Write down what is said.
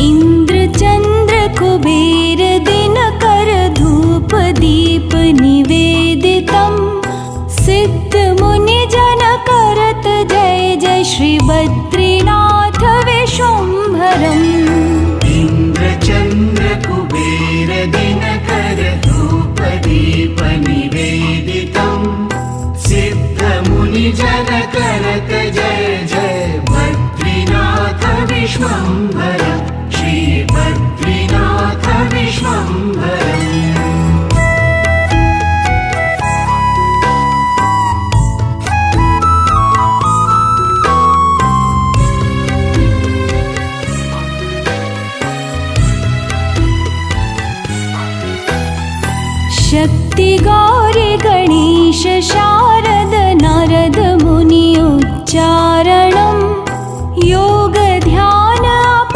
इंद्र चंद्र कुबेर दिनकर धूप दीप निवेदितम् सिद्ध मुनि जन करत जय जय श्री बद्रीनाथ विश्वम्भरम् इंद्र चंद्र कुबेर दिनकर धूप दीप निवेदितम् सिद्ध मुनि जन करत जय जय बद्रीनाथ विश्वम्भरम् श्री बद्रीनाथ विश्वम्भरम् शक्ति गौरी गणेश शारद नारद मुनि उच्चार